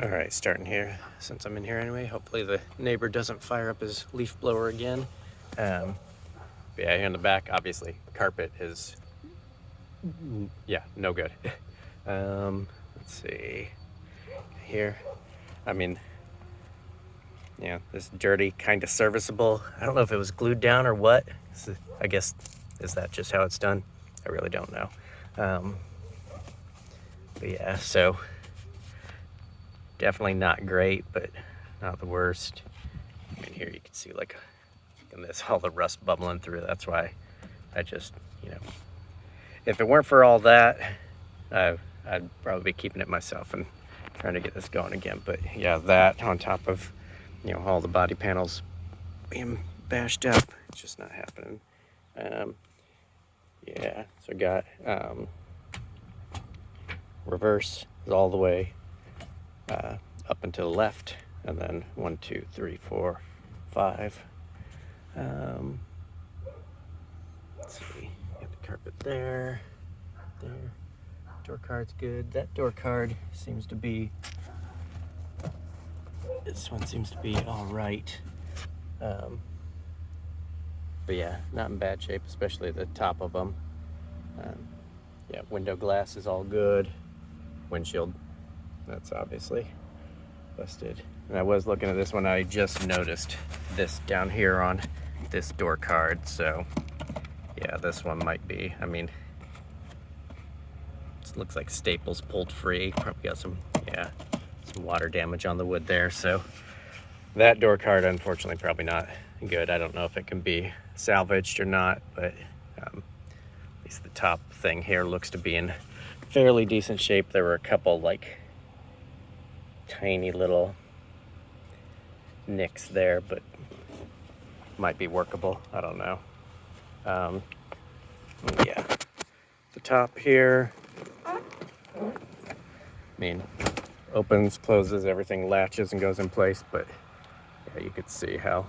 All right, starting here, since I'm in here anyway. Hopefully the neighbor doesn't fire up his leaf blower again. But yeah, here in the back, obviously, carpet is, yeah, no good. Let's see, here, I mean, yeah, this dirty, kind of serviceable. I don't know if it was glued down or what. I guess, is that just how it's done? I really don't know. But yeah, so definitely not great, but not the worst. I mean, here you can see like in this all the rust bubbling through. That's why I just, if it weren't for all that, I'd probably be keeping it myself and trying to get this going again. But yeah, that on top of, all the body panels being bashed up, it's just not happening. Yeah, so I got reverse is all the way up and to the left, and then 1, 2, 3, 4, 5. Let's see, got the carpet there. Door card's good. That door card seems to be, this one seems to be all right. But yeah, not in bad shape, especially the top of them. Yeah, window glass is all good. Windshield, that's obviously busted. And I was looking at this one, I just noticed this down here on this door card. So yeah, this one might be, I mean, it looks like staples pulled free. Probably got some water damage on the wood there. So that door card, unfortunately, probably not good. I don't know if it can be salvaged or not, but at least the top thing here looks to be in fairly decent shape. There were a couple like tiny little nicks there, but might be workable. I don't know. Yeah, the top here, I mean, opens, closes, everything latches and goes in place, but yeah, you could see how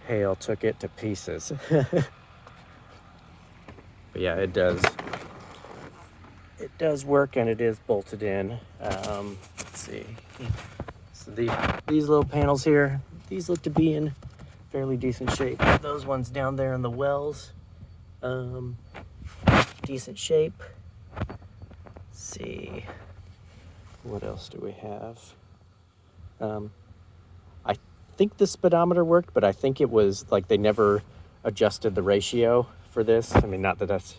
hail took it to pieces. But yeah, it does work, and it is bolted in. Let's see, so these little panels here, these look to be in fairly decent shape. Those ones down there in the wells, decent shape. Let's see, what else do we have? I think the speedometer worked, but I think it was like they never adjusted the ratio for this. I mean, not that that's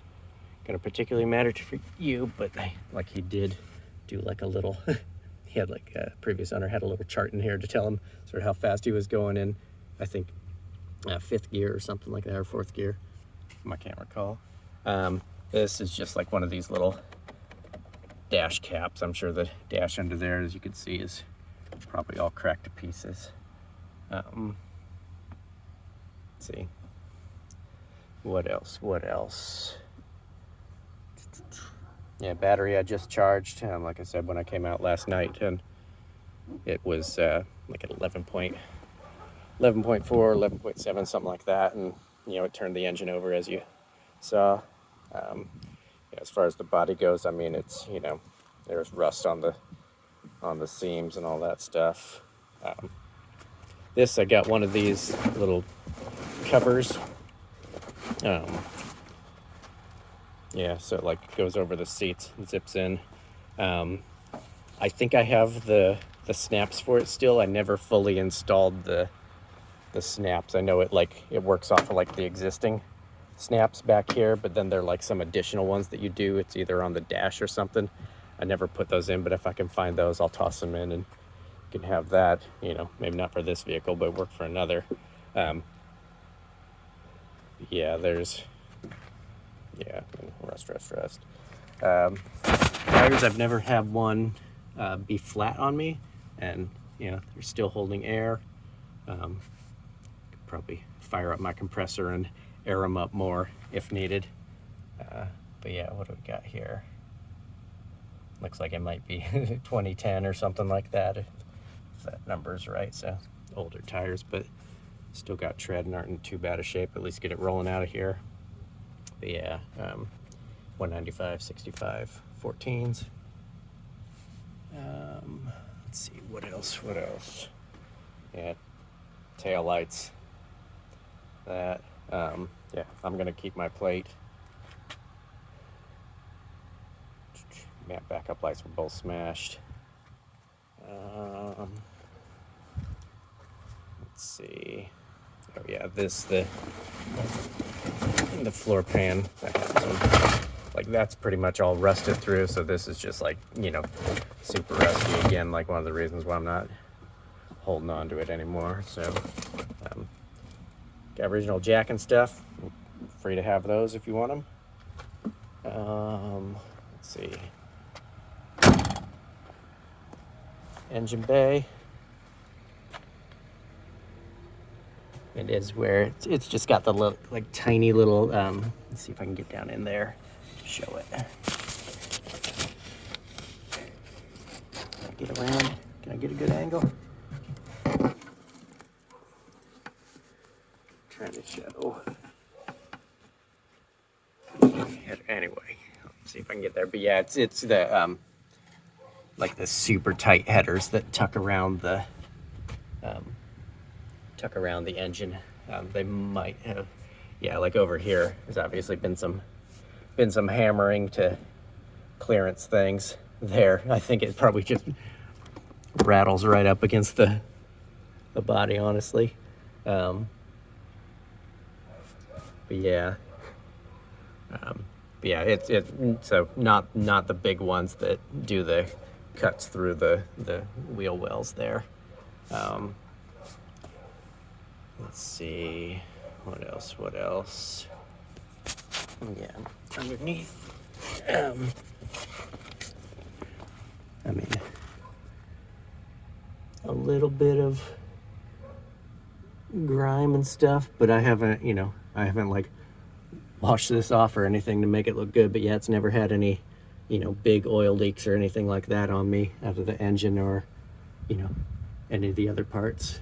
gonna particularly matter for you, but he did do like a little he had like a previous owner had a little chart in here to tell him sort of how fast he was going in, I think 5th gear or something like that, or 4th gear. I can't recall. This is just like one of these little dash caps. I'm sure the dash under there, as you can see, is probably all cracked to pieces. Let's see. What else? Yeah, battery I just charged. Like I said, when I came out last night, and it was like at 11.4, 11.7, something like that. And, it turned the engine over, as you saw. As far as the body goes, I mean, it's, there's rust on the seams and all that stuff. This, I got one of these little covers. Yeah, so it like goes over the seats and zips in. I think I have the snaps for it still. I never fully installed the snaps. I know it works off of like the existing snaps back here, but then there are like some additional ones that you do. It's either on the dash or something. I never put those in, but if I can find those, I'll toss them in and can have that, maybe not for this vehicle, but work for another. Yeah, there's, rust. Tires, I've never had one be flat on me, and, they're still holding air. Could probably fire up my compressor and air them up more if needed. But yeah, what do we got here? Looks like it might be 2010 or something like that, if that number's right. So older tires, but still got tread and aren't in too bad a shape. At least get it rolling out of here. But yeah, 195, 65, 14s. Let's see, what else? Yeah, tail lights. That, yeah, I'm gonna keep my plate. Yeah, backup lights were both smashed. Let's see. Oh yeah, the floor pan. Like that's pretty much all rusted through. So this is just like, you know, super rusty again. Like one of the reasons why I'm not holding on to it anymore. So got original jack and stuff. Free to have those if you want them. Let's see. Engine bay. It is where it's just got the little, like tiny little, let's see if I can get down in there to show it. Can I get around? Can I get a good angle? Trying to show. Anyway, let's see if I can get there. But yeah, it's the, like the super tight headers that tuck around the engine. They might have, yeah, like over here there's obviously been some hammering to clearance things there. I think it probably just rattles right up against the body, honestly. But yeah. Yeah, it's so not the big ones that do the cuts through the wheel wells there. Let's see, what else? Yeah, underneath. I mean, a little bit of grime and stuff, but I haven't like washed this off or anything to make it look good. But yeah, it's never had any, big oil leaks or anything like that on me out of the engine or, any of the other parts.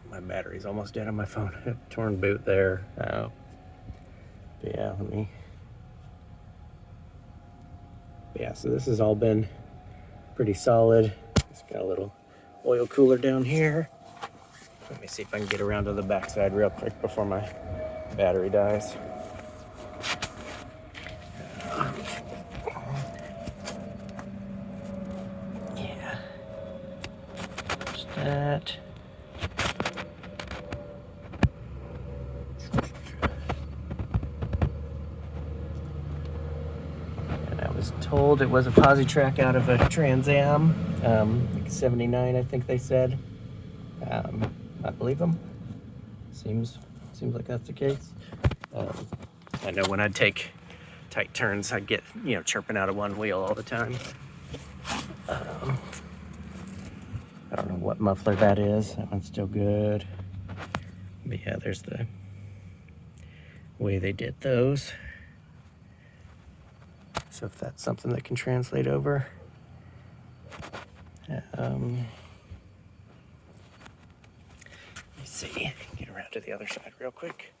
My battery's almost dead on my phone. Torn boot there. But yeah, so this has all been pretty solid. It's got a little oil cooler down here. Let me see if I can get around to the backside real quick before my battery dies. Yeah. There's that. And I was told it was a Positrack out of a Trans Am, like 79, I think they said. I believe them. Seems like that's the case. I know when I'd take tight turns, I'd get, chirping out of one wheel all the time. I don't know what muffler that is. That one's still good. But yeah, there's the way they did those. So if that's something that can translate over. Let me see. Get around to the other side real quick.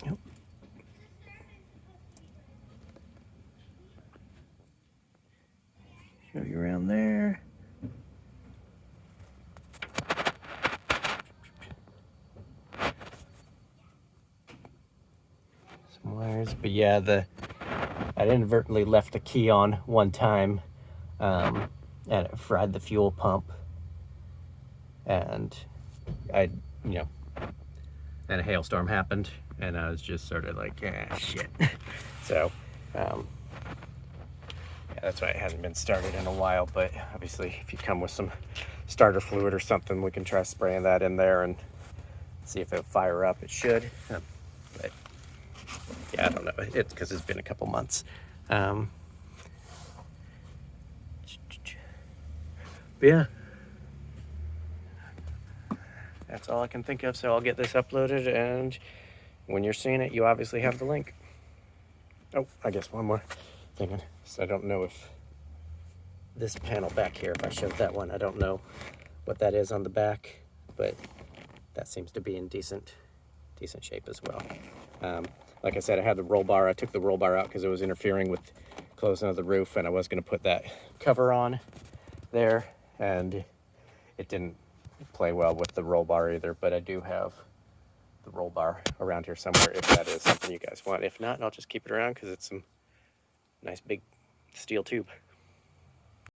Yep. Show you around there. Some wires, but yeah, I inadvertently left a key on one time, and it fried the fuel pump, and and a hailstorm happened, and I was just sort of like, shit. So, yeah, that's why it hasn't been started in a while, but obviously if you come with some starter fluid or something, we can try spraying that in there and see if it'll fire up. It should, but yeah, I don't know. It's because it's been a couple months. But yeah, that's all I can think of. So I'll get this uploaded, and when you're seeing it, you obviously have the link. Oh, I guess one more thing. So I don't know if this panel back here, if I showed that one, I don't know what that is on the back, but that seems to be in decent shape as well. Like I said, I had the roll bar. I took the roll bar out because it was interfering with closing of the roof, and I was going to put that cover on there, and it didn't play well with the roll bar either, but I do have the roll bar around here somewhere if that is something you guys want. If not, I'll just keep it around because it's some nice big steel tube.